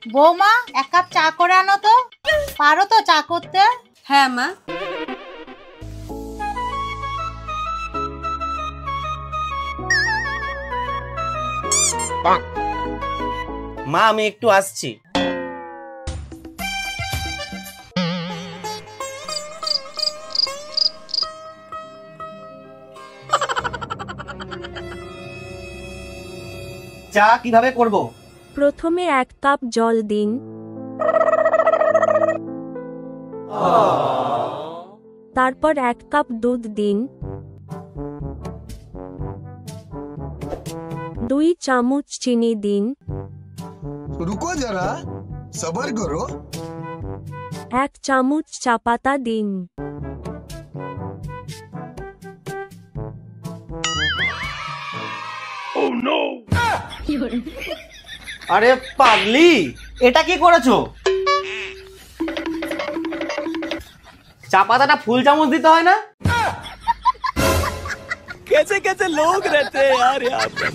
বৌমা, এক কাপ চা করে আনো তো। পারো তো চা করতে? হ্যাঁ মা। মা আমি একটু আসছি। চা কিভাবে করব? প্রথমে 1 কাপ জল দিন। তারপর 1 কাপ দুধ দিন। 2 চামচ চিনি দিন। रुको जरा सबर करो। 1 চামচ চা পাতা দিন। আরে পাগলি, এটা কি করেছো? চা পাতাটা ফুল চামচ দিতে হয় না? कैसे कैसे लोग रहते हैं यार यहाँ पे।